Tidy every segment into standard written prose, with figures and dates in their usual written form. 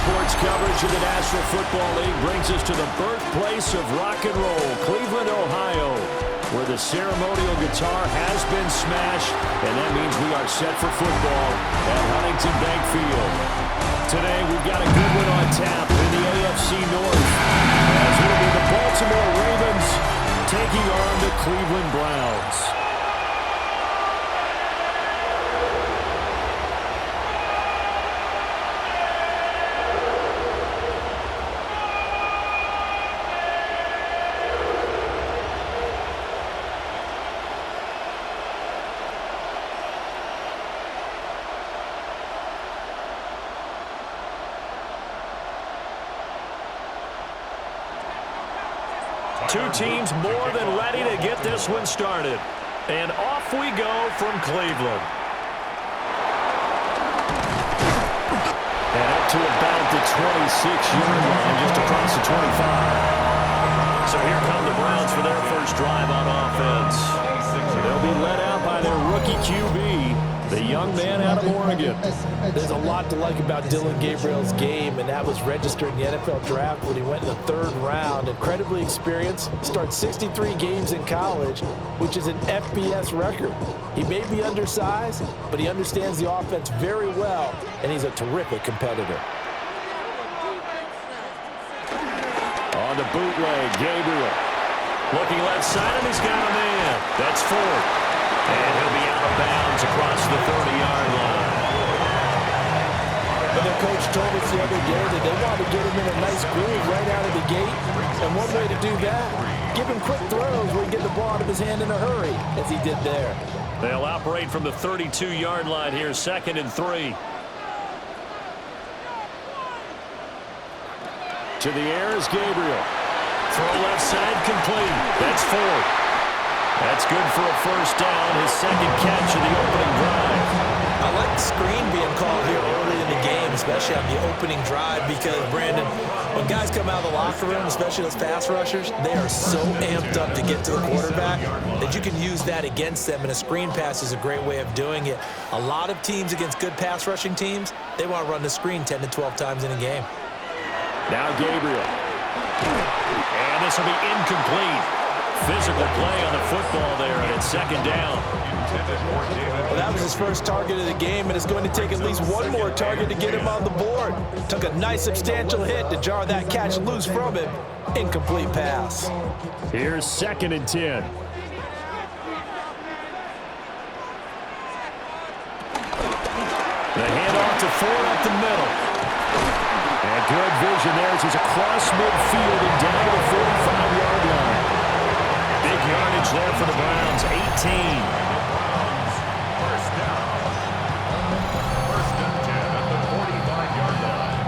Sports coverage of the National Football League brings us to the birthplace of rock and roll, Cleveland, Ohio, where the ceremonial guitar has been smashed, and that means we are set for football at Huntington Bank Field. Today, we've got a good one on tap in the AFC North, as it will be the Baltimore Ravens taking on the Cleveland Browns. Two teams more than ready to get this one started. And off we go from Cleveland. And up to about the 26-yard line, just across the 25. So here come the Browns for their first drive on offense. They'll be led out by their rookie QB, the young man out of Oregon. There's a lot to like about Dylan Gabriel's game, and that was registered in the NFL draft when he went in the 3rd round. Incredibly experienced, started 63 games in college, which is an FBS record. He may be undersized, but he understands the offense very well, and he's a terrific competitor. On the bootleg, Gabriel. Looking left side, and he's got a man. That's Ford. And he'll be out of bounds across the 30-yard line. But their coach told us the other day that they want to get him in a nice groove right out of the gate. And one way to do that, give him quick throws where he get the ball out of his hand in a hurry, as he did there. They'll operate from the 32-yard line here, 2nd and 3. To the air is Gabriel. Throw left side complete. That's Ford. That's good for a first down, his 2nd catch of the opening drive. I like the screen being called here early in the game, especially on the opening drive, because, Brandon, when guys come out of the locker room, especially those pass rushers, they are so amped up to get to the quarterback that you can use that against them, and a screen pass is a great way of doing it. A lot of teams against good pass rushing teams, they want to run the screen 10 to 12 times in a game. Now Gabriel. And this will be incomplete. Physical play on the football there, and it's 2nd down. Well, that was his first target of the game, and it's going to take at least one more target to get him on the board. Took a nice substantial hit to jar that catch loose from him. Incomplete pass. Here's 2nd and 10. The handoff to Ford up the middle. And good vision there as he's across midfield and down to the 45-yard line. Big yardage there for the Browns, 18. First down 10 at the 45-yard line.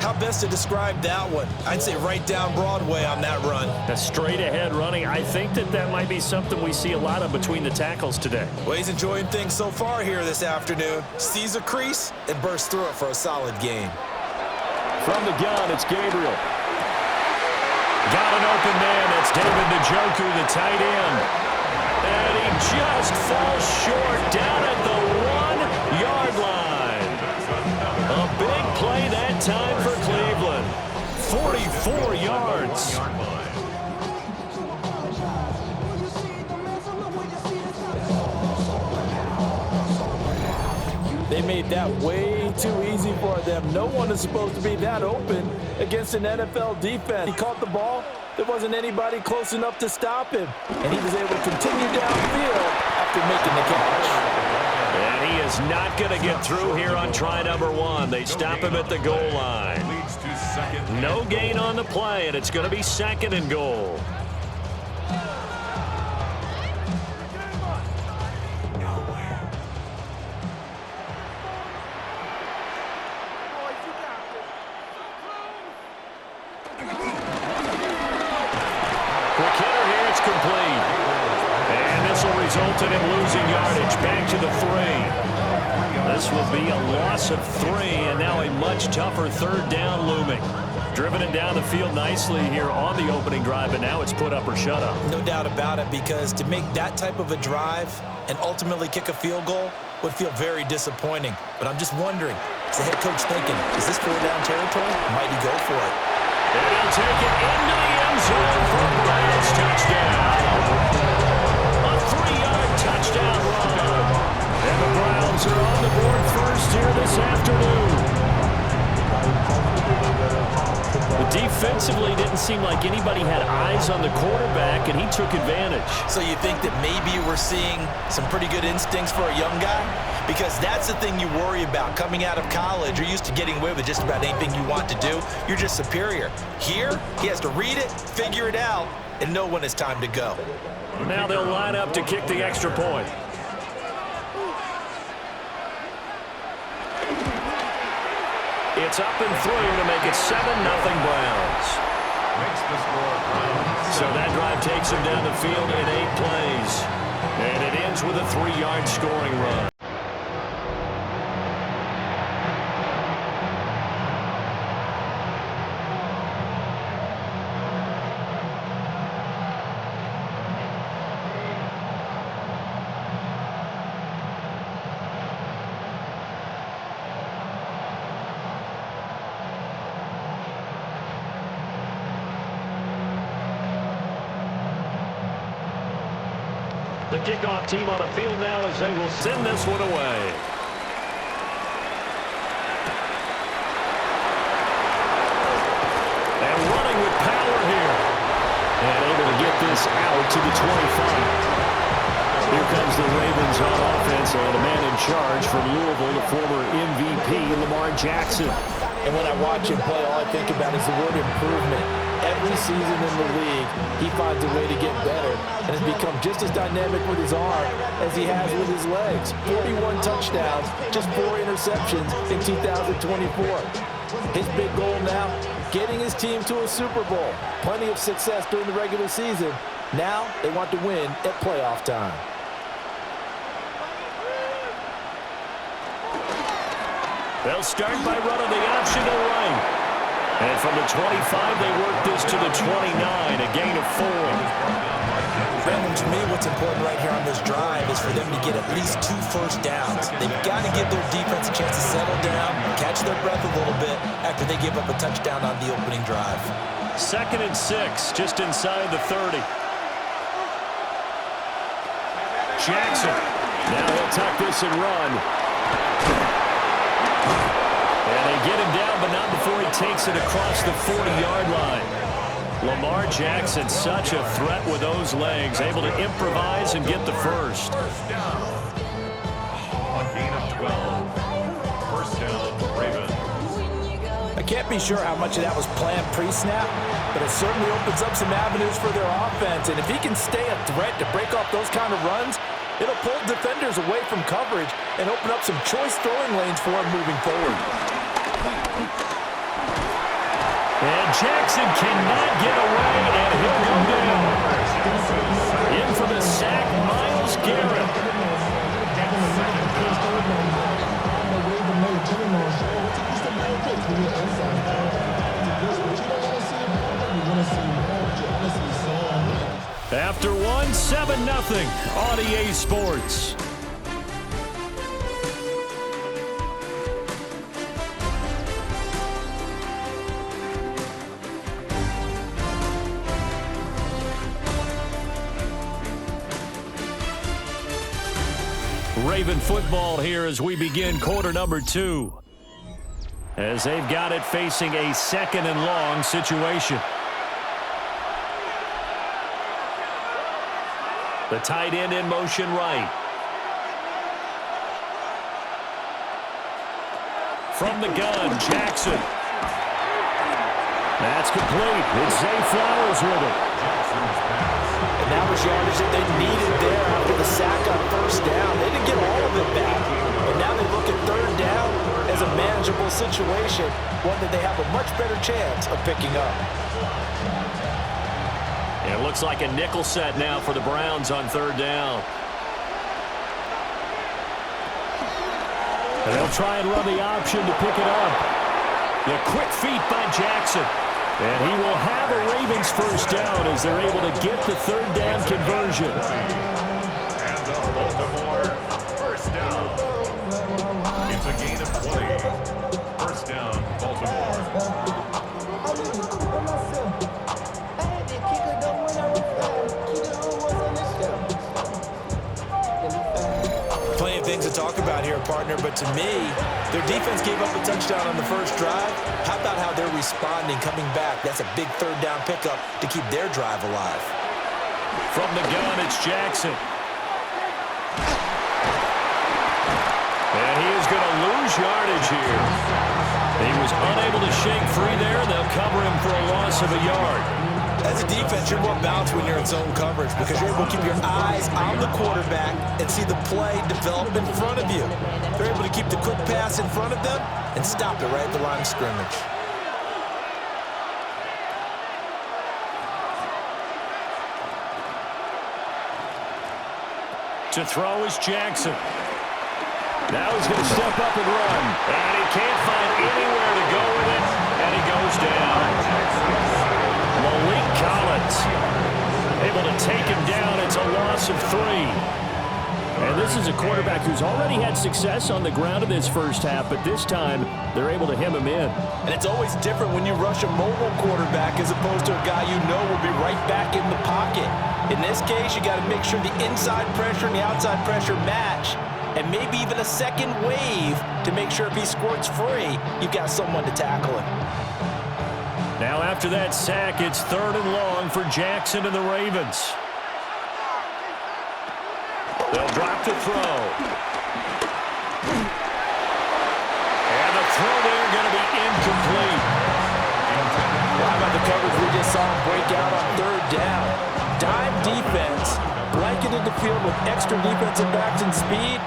How best to describe that one? I'd say right down Broadway on that run. A straight-ahead running. I think that might be something we see a lot of between the tackles today. Well, he's enjoying things so far here this afternoon. Sees a crease and bursts through it for a solid game. From the gun, it's Gabriel. Got an open man. That's David Njoku, the tight end. And he just falls short down at the 1-yard line. A big play that time for Cleveland. 44 yards. They made that way too easy for them. No one is supposed to be that open against an NFL defense. He caught the ball. There wasn't anybody close enough to stop him. And he was able to continue downfield after making the catch. And he is not going to get through here on try number 1. They stop him at the goal line. No gain on the play, and it's going to be 2nd and goal. Result in him losing yardage back to the 3. This will be a loss of 3, and now a much tougher 3rd down looming. Driven it down the field nicely here on the opening drive, and now it's put up or shut up. No doubt about it, because to make that type of a drive and ultimately kick a field goal, would feel very disappointing. But I'm just wondering, is the head coach thinking, is this 4-down territory? Might he go for it? And he'll take it into the end zone for a Browns touchdown. A 3-yard touchdown run. And the Browns are on the board first here this afternoon. But defensively, didn't seem like anybody had eyes on the quarterback, and he took advantage. So you think that maybe we're seeing some pretty good instincts for a young guy? Because that's the thing you worry about coming out of college. You're used to getting away with just about anything you want to do. You're just superior. Here, he has to read it, figure it out, and know when it's time to go. Now they'll line up to kick the extra point. It's up and through to make it 7-0 Browns. So that drive takes him down the field in 8 plays. And it ends with a 3-yard scoring run. The kickoff team on the field now as they will send this one away. And running with power here. And able to get this out to the 25. Here comes the Ravens on offense and a man in charge from Louisville, the former MVP, Lamar Jackson. And when I watch him play, all I think about is the word improvement. Every season in the league, he finds a way to get better and has become just as dynamic with his arm as he has with his legs. 41 touchdowns, just 4 interceptions in 2024. His big goal now, getting his team to a Super Bowl. Plenty of success during the regular season. Now they want to win at playoff time. They'll start by running the option to right. And from the 25, they work this to the 29, a gain of 4. Brandon, to me, what's important right here on this drive is for them to get at least 2 first downs. They've got to give their defense a chance to settle down, catch their breath a little bit after they give up a touchdown on the opening drive. 2nd and 6, just inside the 30. Jackson. Now he'll tuck this and run. And they get him down, but not before he takes it across the 40-yard line. Lamar Jackson, such a threat with those legs, able to improvise and get the first. First down. A gain of 12. First down, Ravens. I can't be sure how much of that was planned pre-snap, but it certainly opens up some avenues for their offense. And if he can stay a threat to break off those kind of runs, it'll pull defenders away from coverage and open up some choice throwing lanes for him moving forward. And Jackson cannot get away, and he'll go down. In for the sack, Myles Garrett. After one, 7-0 on EA Sports. Raven football here as we begin quarter number 2. As they've got it facing a 2nd and long situation. The tight end in motion right. From the gun, Jackson. That's complete. It's Zay Flowers with it. And that was yardage that they needed there after the sack on first down. They didn't get all of it back. And now they look at 3rd down as a manageable situation, one that they have a much better chance of picking up. And it looks like a nickel set now for the Browns on 3rd down. And they'll try and run the option to pick it up. The quick feet by Jackson. And he will have a Ravens first down as they're able to get the 3rd down conversion. And the Baltimore first down. but to me, their defense gave up a touchdown on the first drive. How about how they're responding, coming back? That's a big third down pickup to keep their drive alive. From the gun, it's Jackson. And he is going to lose yardage here. He was unable to shake free there, and they'll cover him for a loss of a yard. As a defense, you're more balanced when you're in zone coverage because you're able to keep your eyes on the quarterback and see the play develop in front of you. They're able to keep the quick pass in front of them and stop it right at the line of scrimmage. To throw is Jackson. Now he's going to step up and run. And he can't find anywhere to go with it. And he goes down. Malik Collins able to take him down. It's a loss of 3. And this is a quarterback who's already had success on the ground in this first half, but this time they're able to hem him in. And it's always different when you rush a mobile quarterback as opposed to a guy you know will be right back in the pocket. In this case, you got to make sure the inside pressure and the outside pressure match, and maybe even a second wave to make sure if he squirts free, you've got someone to tackle him. Now after that sack, it's 3rd and long for Jackson and the Ravens. They'll drop to throw. And the throw there going to be incomplete. How about the coverage we just saw him break out on 3rd down? Dime defense, blanketed the field with extra defensive backs and speed,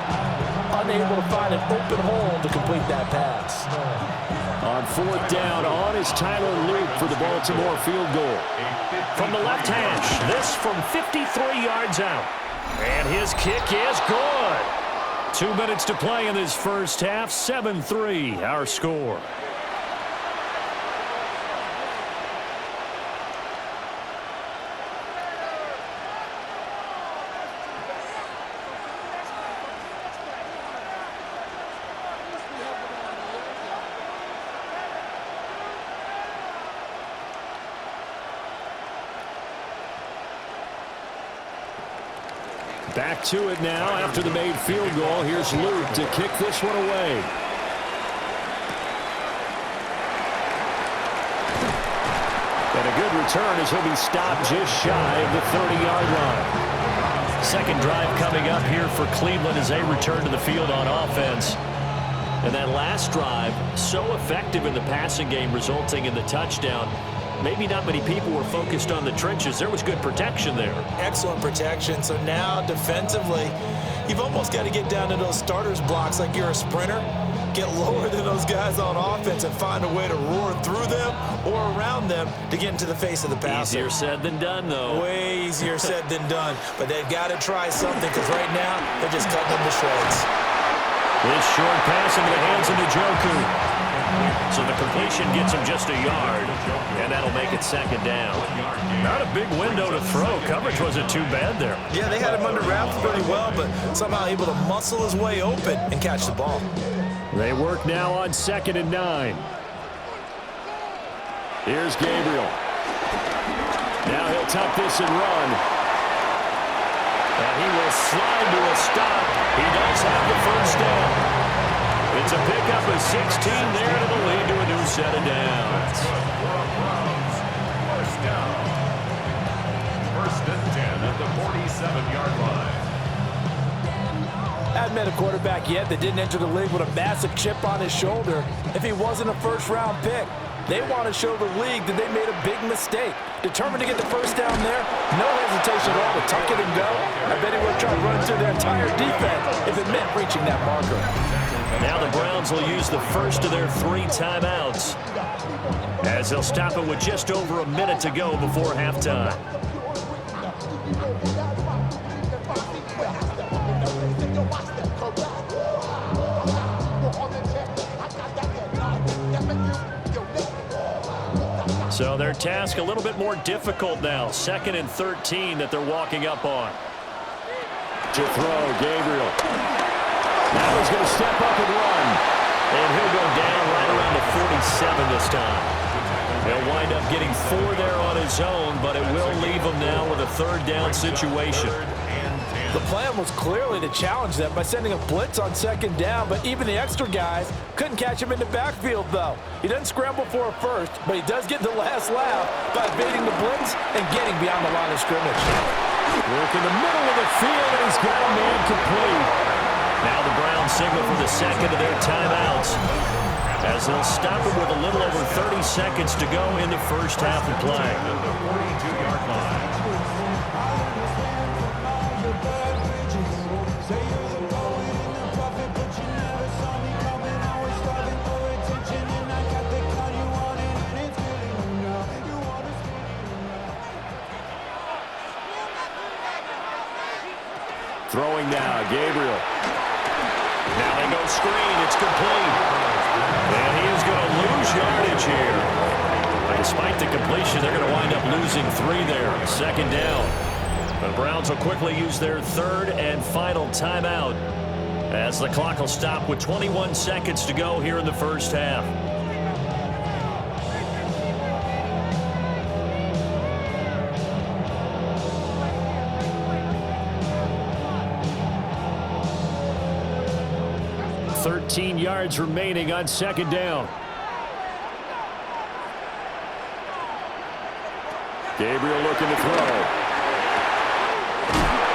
unable to find an open hole to complete that pass. On 4th down, on is Tyler Luke for the Baltimore field goal. From the left hash, this from 53 yards out. And his kick is good. 2 minutes to play in this first half. 7-3, our score. Back to it now after the made field goal. Here's Luke to kick this one away. And a good return as he'll be stopped just shy of the 30-yard line. Second drive coming up here for Cleveland as they return to the field on offense. And that last drive, so effective in the passing game, resulting in the touchdown. Maybe not many people were focused on the trenches. There was good protection there. Excellent protection. So now defensively, you've almost got to get down to those starters blocks like you're a sprinter. Get lower than those guys on offense and find a way to roar through them or around them to get into the face of the passer. Easier said than done, though. Way easier said than done. But they've got to try something because right now they're just cutting them to shreds. This short pass into the hands of Njoku. So the completion gets him just a yard, and that'll make it 2nd down. Not a big window to throw. Coverage wasn't too bad there. Yeah, they had him under wraps pretty well, but somehow able to muscle his way open and catch the ball. They work now on 2nd and 9. Here's Gabriel. Now he'll tuck this and run. And he will slide to a stop. He does have the first down. It's a pickup of 16 there to the lead to a new set of downs. First down. 1st and 10 at the 47-yard line. Hadn't met a quarterback yet that didn't enter the league with a massive chip on his shoulder if he wasn't a first-round pick. They want to show the league that they made a big mistake. Determined to get the first down there, no hesitation at all to tuck it and go. I bet he would try to run through their entire defense if it meant reaching that marker. Now the Browns will use the first of their 3 timeouts as they'll stop it with just over a minute to go before halftime. So their task a little bit more difficult now. 2nd and 13 that they're walking up on. To throw, Gabriel. Now he's going to step up and run. And he'll go down right around the 47 this time. He'll wind up getting 4 there on his own, but it will leave him now with a 3rd down situation. The plan was clearly to challenge them by sending a blitz on second down, but even the extra guys couldn't catch him in the backfield, though. He doesn't scramble for a first, but he does get the last laugh by evading the blitz and getting beyond the line of scrimmage. Work in the middle of the field, and he's got a man complete. Now the Browns signal for the second of their timeouts, as they'll stop it with a little over 30 seconds to go in the first half of play. At the 42-yard line. Throwing now, Gabriel. Now they go screen. It's complete. And he is going to lose yardage here. But despite the completion, they're going to wind up losing 3 there. Second down. The Browns will quickly use their third and final timeout, as the clock will stop with 21 seconds to go here in the first half. $13 yards remaining on second down. Gabriel looking to throw.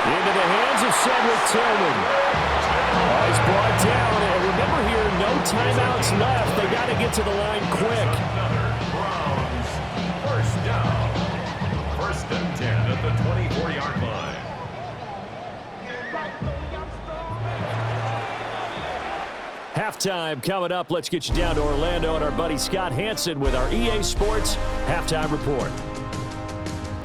Into the hands of Cedric Tillman. He's brought down. And remember here, no timeouts left. They got to get to the line quick. Browns, first down. First and 10 at the 24-yard line. Halftime coming up. Let's get you down to Orlando and our buddy Scott Hansen with our EA Sports Halftime Report.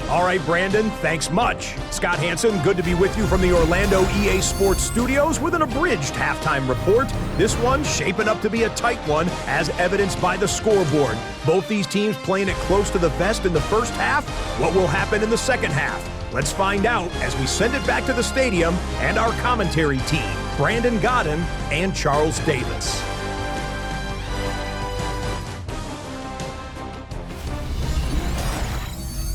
All right, Brandon, thanks much. Scott Hansen, good to be with you from the Orlando EA Sports Studios with an abridged halftime report. This one shaping up to be a tight one, as evidenced by the scoreboard. Both these teams playing it close to the vest in the first half. What will happen in the second half? Let's find out as we send it back to the stadium and our commentary team, Brandon Godden and Charles Davis.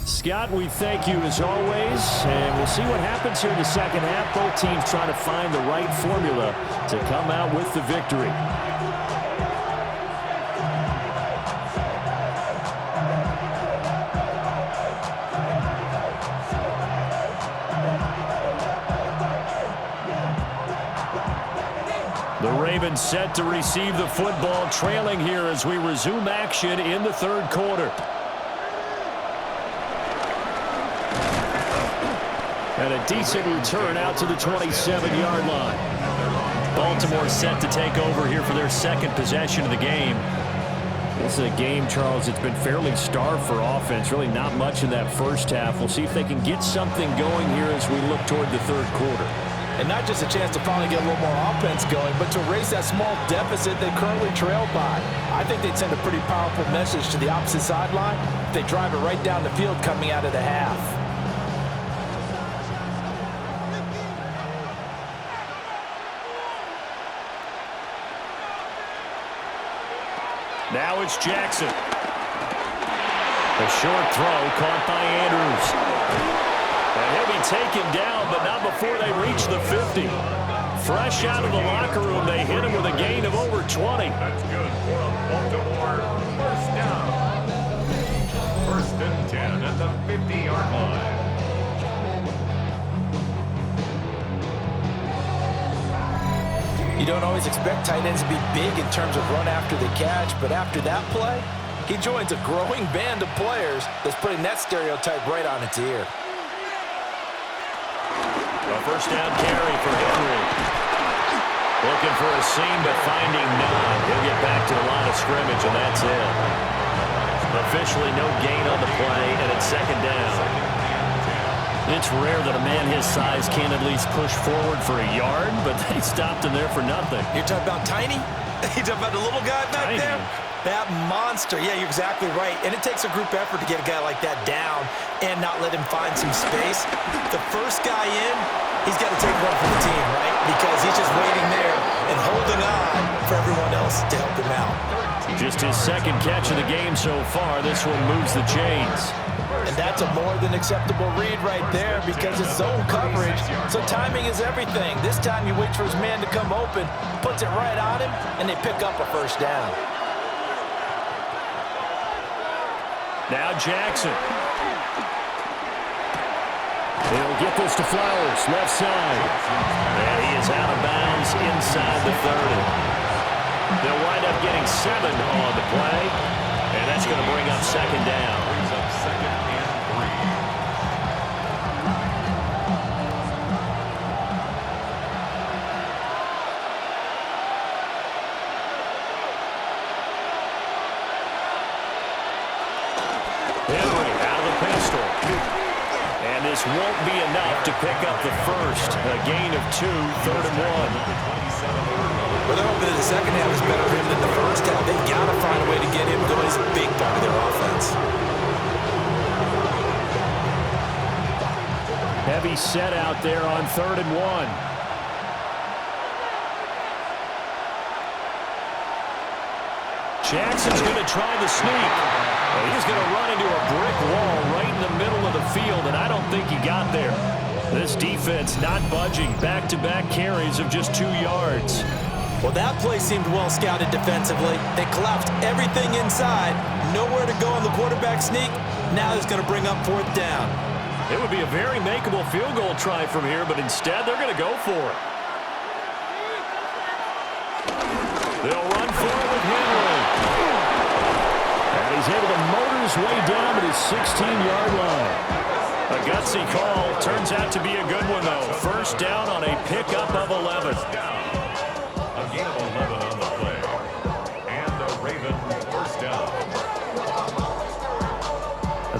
Scott, we thank you as always, and we'll see what happens here in the second half. Both teams trying to find the right formula to come out with the victory. The Ravens set to receive the football, trailing here as we resume action in the third quarter. And a decent return out to the 27-yard line. Baltimore set to take over here for their second possession of the game. This is a game, Charles, it's been fairly starved for offense. Really not much in that first half. We'll see if they can get something going here as we look toward the third quarter. And not just a chance to finally get a little more offense going, but to erase that small deficit they currently trailed by. I think they'd send a pretty powerful message to the opposite sideline if they drive it right down the field coming out of the half. Now it's Jackson. A short throw caught by Andrews. And he'll be taken down, but not before they reach the 50. Fresh out of the locker room, they hit him with a gain of over 20. That's good for Baltimore. First down. First and 10 at the 50-yard line. You don't always expect tight ends to be big in terms of run after the catch, but after that play, he joins a growing band of players that's putting that stereotype right on its ear. A first down carry for Henry. Looking for a seam, but finding none. He'll get back to the line of scrimmage, and that's it. Officially no gain on the play, and it's second down. It's rare that a man his size can at least push forward for a yard, but they stopped him there for nothing. You're talking about tiny? You're talking about the little guy back there? That monster. Yeah, you're exactly right. And it takes a group effort to get a guy like that down and not let him find some space. The first guy in, he's got to take one for the team, right? Because he's just waiting there and holding on for everyone else to help him out. Just his second catch of the game so far. This one moves the chains. And that's a more than acceptable read right there because it's zone coverage, so timing is everything. This time he waits for his man to come open, puts it right on him, and they pick up a first down. Now Jackson. He'll get this to Flowers, left side. And he is out of bounds inside the 30. They'll wind up getting 7 on the play, and that's going to bring up second down. Brings up second and 3. Henry out of the pistol. And this won't be enough to pick up the first. A gain of 2, 3rd and 1. Well, they're hoping that the second half is better for him than the first half. They've got to find a way to get him going. He's a big part of their offense. Heavy set out there on 3rd and 1. Jackson's going to try the sneak. He's going to run into a brick wall right in the middle of the field, and I don't think he got there. This defense not budging. Back-to-back carries of just 2 yards. Well, that play seemed well scouted defensively. They collapsed everything inside. Nowhere to go on the quarterback sneak. Now he's going to bring up 4th down. It would be a very makeable field goal try from here, but instead they're going to go for it. They'll run for it with Henry. And he's able to motor his way down to his 16-yard line. A gutsy call. Turns out to be a good one, though. First down on a pickup of 11. A gain of 11 on the play. And a Raven first down.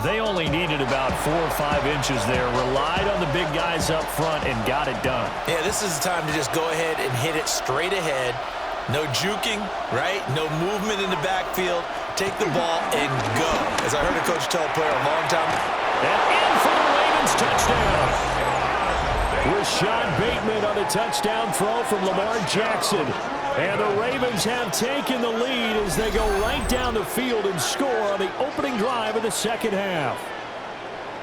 They only needed about 4 or 5 inches there. Relied on the big guys up front and got it done. Yeah, this is the time to just go ahead and hit it straight ahead. No juking, right? No movement in the backfield. Take the ball and go. As I heard a coach tell a player a long time. And in for the Ravens touchdown. Rashad Bateman on a touchdown throw from Lamar Jackson. And the Ravens have taken the lead as they go right down the field and score on the opening drive of the second half.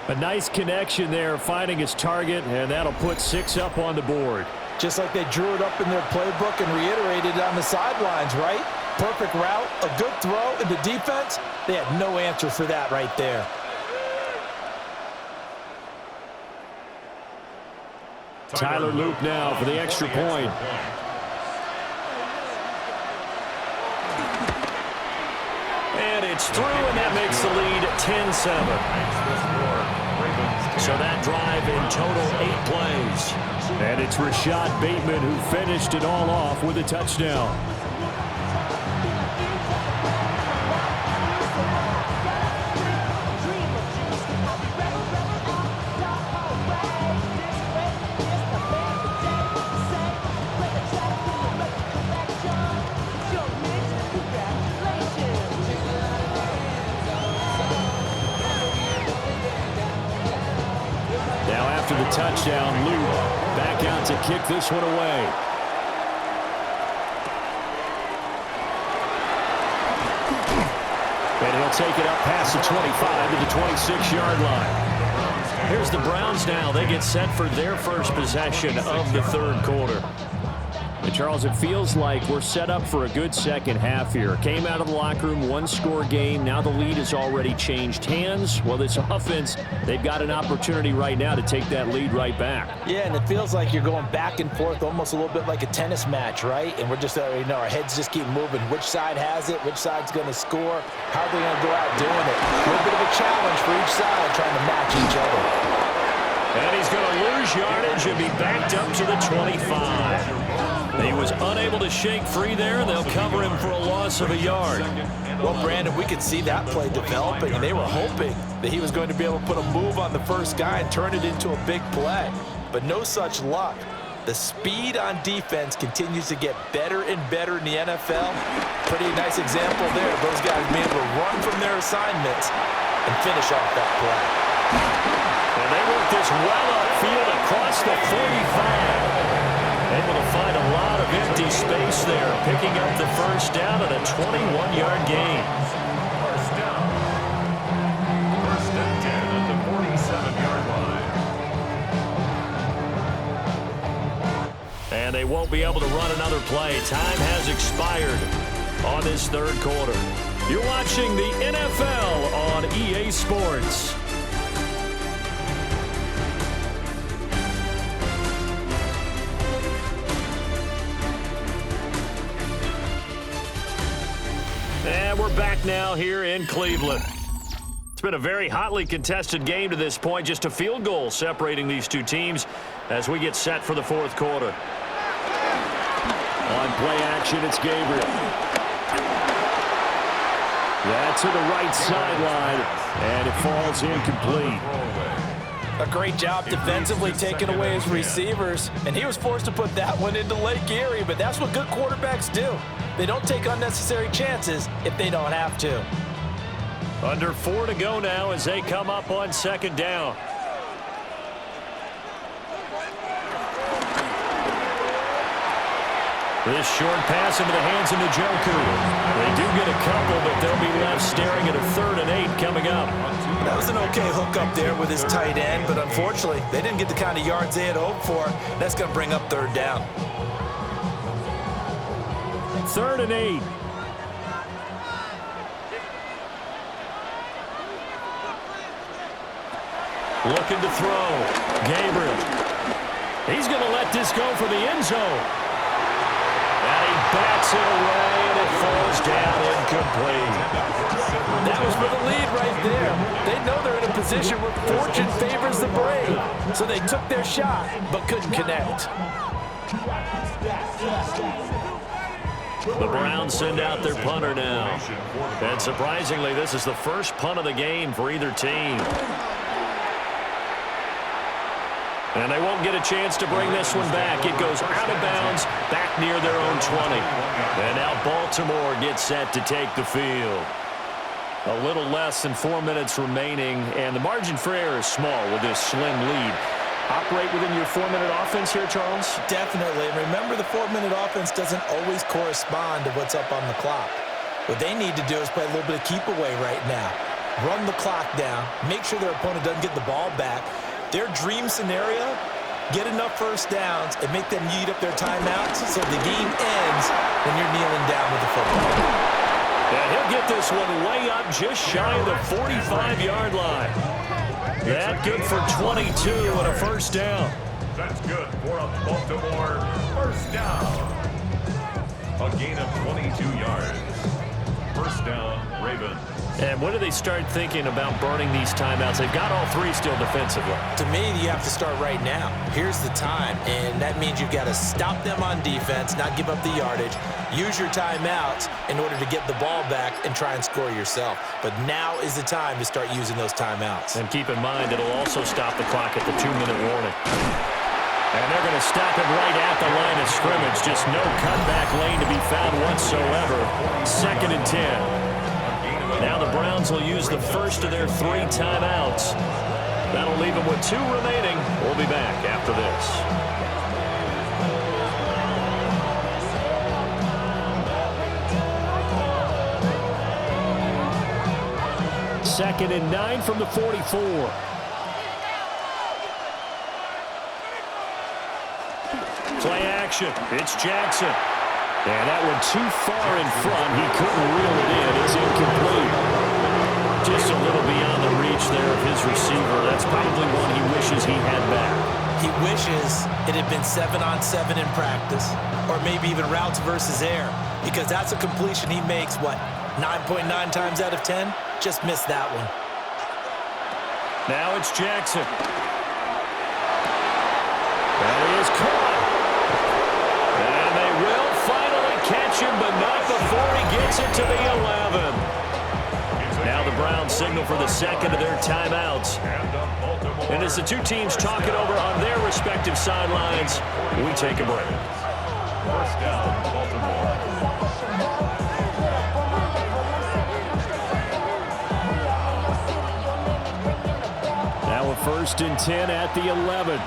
A nice connection there, finding his target, and that'll put 6 up on the board. Just like they drew it up in their playbook and reiterated it on the sidelines, right? Perfect route, a good throw, and the defense, they had no answer for that right there. Tyler Loop now for the extra point. And it's through, and that makes the lead 10-7. So that drive in total 8 plays. And it's Rashad Bateman who finished it all off with a touchdown. Now after the touchdown, Luke back out to kick this one away. And he'll take it up past the 25 to the 26-yard line. Here's the Browns now. They get set for their first possession of the 3rd quarter. And Charles, it feels like we're set up for a good second half here. Came out of the locker room, 1-score game. Now the lead has already changed hands. Well, this offense, they've got an opportunity right now to take that lead right back. Yeah, and it feels like you're going back and forth almost a little bit like a tennis match, right? And we're just, our heads just keep moving. Which side has it? Which side's going to score? How are they going to go out doing it? A little bit of a challenge for each side trying to match each other. And he's going to lose yardage and be backed up to the 25. He was unable to shake free there, and they'll cover him for a loss of a yard. Well, Brandon, we could see that play developing, and they were hoping that he was going to be able to put a move on the first guy and turn it into a big play. But no such luck. The speed on defense continues to get better and better in the NFL. Pretty nice example there of those guys being able to run from their assignments and finish off that play. And they work this well upfield across the 45. Able to find a lot of empty space there, picking up the first down and a 21-yard gain. First down. First and 10 at the 47-yard line. And they won't be able to run another play. Time has expired on this third quarter. You're watching the NFL on EA Sports. And we're back now here in Cleveland. It's been a very hotly contested game to this point. Just a field goal separating these two teams as we get set for the fourth quarter. On play action, it's Gabriel. That's to the right sideline, and it falls incomplete. A great job defensively taking away his receivers, and he was forced to put that one into Lake Erie, but that's what good quarterbacks do. They don't take unnecessary chances if they don't have to. Under 4 to go now as they come up on second down. This short pass into the hands of Njoku. They do get a couple, but they'll be left staring at a 3rd and 8 coming up. That was an okay hook up there with his tight end, but unfortunately, they didn't get the kind of yards they had hoped for. That's going to bring up 3rd down. 3rd and 8. Looking to throw. Gabriel. He's going to let this go for the end zone. And he bats it away, and it falls down incomplete. That was for the lead right there. They know they're in a position where fortune favors the brave. So they took their shot, but couldn't connect. The Browns send out their punter now. And surprisingly, this is the first punt of the game for either team. And they won't get a chance to bring this one back. It goes out of bounds, back near their own 20. And now Baltimore gets set to take the field. A little less than 4 minutes remaining, and the margin for error is small with this slim lead. Operate within your 4-minute offense here, Charles? Definitely. And remember, the 4-minute offense doesn't always correspond to what's up on the clock. What they need to do is play a little bit of keep away right now. Run the clock down. Make sure their opponent doesn't get the ball back. Their dream scenario, get enough first downs and make them eat up their timeouts so the game ends when you're kneeling down with the football. And he'll get this one way up just shy of the 45-yard line. That good for 22 and a first down. That's good for a Baltimore first down. A gain of 22 yards. First down, Ravens. And when do they start thinking about burning these timeouts? They've got all 3 still defensively. To me, you have to start right now. Here's the time, and that means you've got to stop them on defense, not give up the yardage, use your timeouts in order to get the ball back and try and score yourself. But now is the time to start using those timeouts. And keep in mind, it'll also stop the clock at the 2-minute warning. And they're going to stop him right at the line of scrimmage. Just no cutback lane to be found whatsoever. 2nd and 10. Now the Browns will use the first of their 3 timeouts. That'll leave them with 2 remaining. We'll be back after this. 2nd and 9 from the 44. Play action. It's Jackson. And that one too far in front. He couldn't reel it in. It's incomplete. Just a little beyond the reach there of his receiver. That's probably one he wishes he had back. He wishes it had been 7-on-7 in practice, or maybe even routes versus air, because that's a completion he makes, what, 9.9 times out of 10? Just missed that one. Now it's Jackson. That is caught. And they will finally catch him, but not before he gets it to the 11. Now the Browns signal for the second of their timeouts. And as the two teams talk it over on their respective sidelines, we take a break. First down, Baltimore. Now a 1st and 10 at the 11.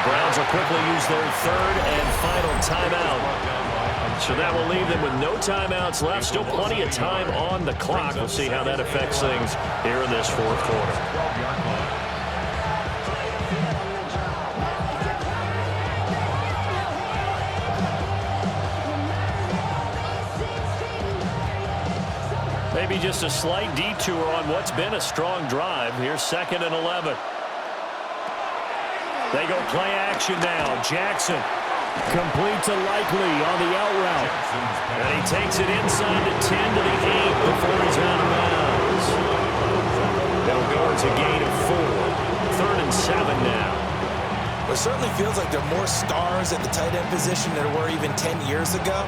Browns will quickly use their third and final timeout. So that will leave them with no timeouts left. Still plenty of time on the clock. We'll see how that affects things here in this fourth quarter. Maybe just a slight detour on what's been a strong drive. Here's 2nd and 11. They go play action now. Jackson complete to Likely on the out route. And he takes it inside the 10 to the 8 before he's out of bounds. That'll go as a gain of 4. 3rd and 7 now. It certainly feels like there are more stars at the tight end position than there were even 10 years ago.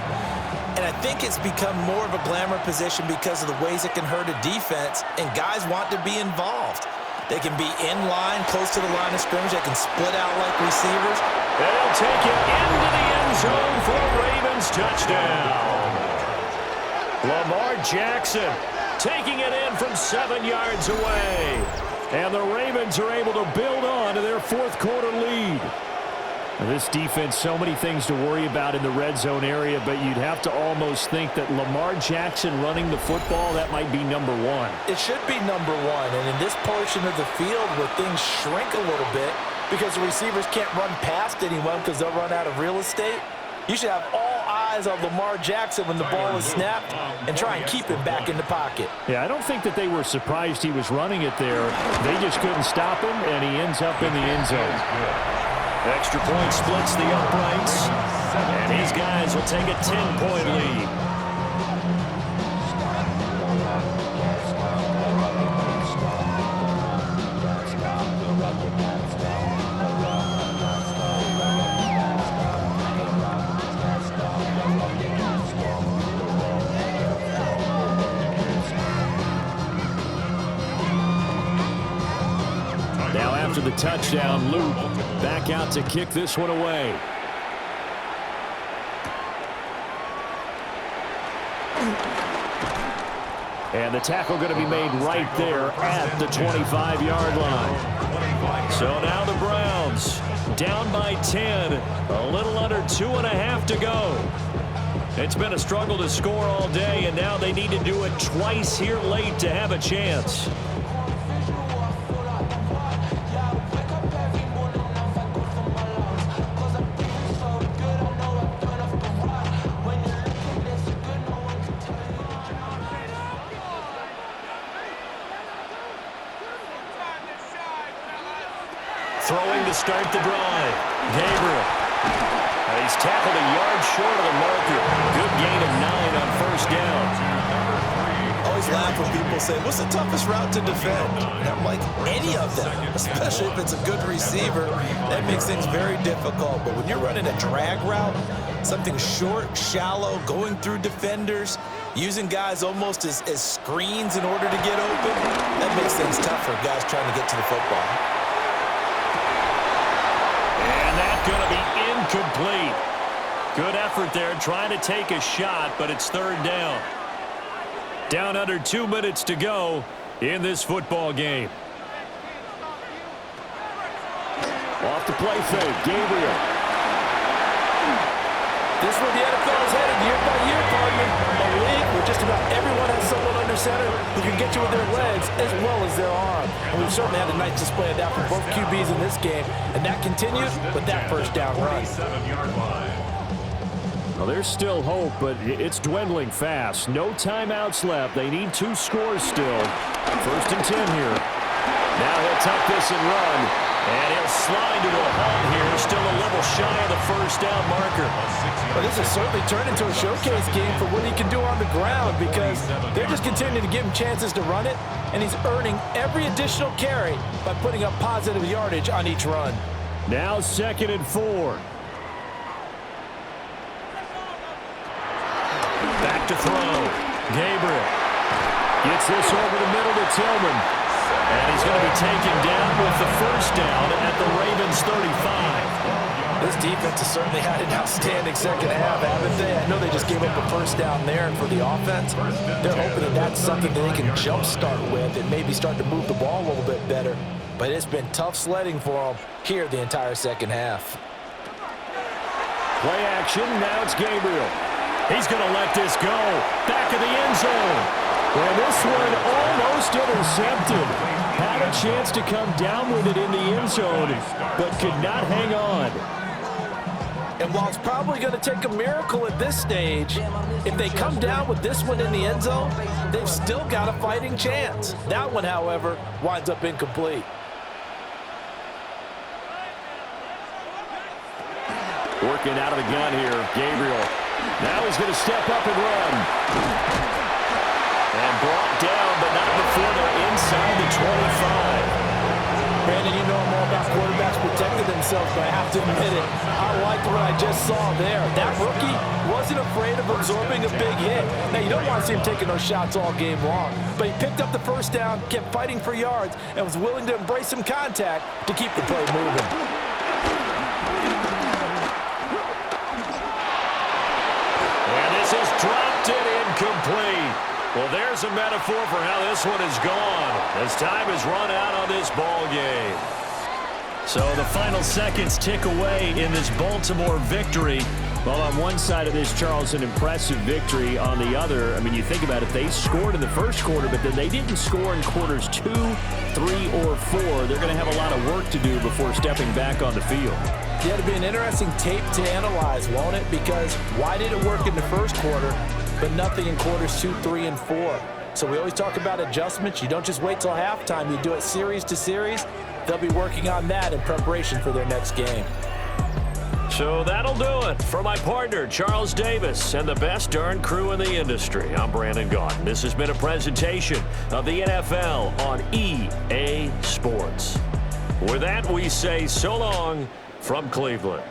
And I think it's become more of a glamour position because of the ways it can hurt a defense, and guys want to be involved. They can be in line, close to the line of scrimmage. They can split out like receivers. They'll take it into the end zone for a Ravens touchdown. Lamar Jackson taking it in from 7 yards away. And the Ravens are able to build on to their fourth quarter lead. This defense, so many things to worry about in the red zone area, but you'd have to almost think that Lamar Jackson running the football, that might be number one. It should be number one, and in this portion of the field where things shrink a little bit because the receivers can't run past anyone because they'll run out of real estate, you should have all eyes on Lamar Jackson when the ball is snapped and try and keep him back in the pocket. Yeah, I don't think that they were surprised he was running it there. They just couldn't stop him, and he ends up in the end zone. Extra point splits the uprights, and his guys will take a 10-point lead. Now after the touchdown, Luke back out to kick this one away. And the tackle going to be made right there at the 25-yard line. So now the Browns down by 10, a little under 2.5 to go. It's been a struggle to score all day, and now they need to do it twice here late to have a chance. Throwing to start the drive. Gabriel. He's tackled a yard short of the marker. Good gain of 9 on first down. Always laugh when people say, what's the toughest route to defend? And I'm like, any of them, especially if it's a good receiver. That makes things very difficult. But when you're running a drag route, something short, shallow, going through defenders, using guys almost as screens in order to get open, that makes things tough for guys trying to get to the football. Going to be incomplete. Good effort there trying to take a shot, but it's third down. Down under 2 minutes to go in this football game. Off the play fake, Gabriel. This is where the NFL is headed year by year, partner. A league where just about everyone has someone under center who can get you with their legs as well as their arm. And we've certainly had a nice display of that from both QBs in this game. And that continues with that first down run. Well, there's still hope, but it's dwindling fast. No timeouts left. They need 2 scores still. 1st and 10 here. Now he'll tuck this and run. And he'll slide to a halt here. Still a little shy of the first down marker. Well, this has certainly turned into a showcase game for what he can do on the ground because they're just continuing to give him chances to run it, and he's earning every additional carry by putting up positive yardage on each run. Now 2nd and 4. Back to throw. Gabriel gets this over the middle to Tillman. And he's going to be taken down with the first down at the Ravens 35. This this defense has certainly had an outstanding second half, haven't they? I know they just gave up a first down there, and for the offense, they're hoping that that's something that they can jumpstart with and maybe start to move the ball a little bit better. But it's been tough sledding for them here the entire second half. Play action, now it's Gabriel. He's going to let this go. Back of the end zone. And this one almost intercepted. Had a chance to come down with it in the end zone, but could not hang on. And while it's probably going to take a miracle at this stage, if they come down with this one in the end zone, they've still got a fighting chance. That one, however, winds up incomplete. Working out of the gun here, Gabriel. Now he's going to step up and run. And brought down, but not before they're inside the 25. Brandon, you know I'm all about quarterbacks protecting themselves, but I have to admit it. I liked what I just saw there. That rookie wasn't afraid of absorbing a big hit. Now, you don't want to see him taking those shots all game long, but he picked up the first down, kept fighting for yards, and was willing to embrace some contact to keep the play moving. Dropped it incomplete. Well, there's a metaphor for how this one is gone as time has run out on this ball game. So the final seconds tick away in this Baltimore victory. Well, on one side of this, Charles, an impressive victory. On the other, I mean, you think about it, they scored in the first quarter, but then they didn't score in quarters 2, 3, or 4. They're going to have a lot of work to do before stepping back on the field. Yeah, it'll be an interesting tape to analyze, won't it? Because why did it work in the first quarter, but nothing in quarters 2, 3, and 4? So we always talk about adjustments. You don't just wait till halftime. You do it series to series. They'll be working on that in preparation for their next game. So that'll do it. For my partner, Charles Davis, and the best darn crew in the industry, I'm Brandon Gaudin. This has been a presentation of the NFL on EA Sports. With that, we say so long from Cleveland.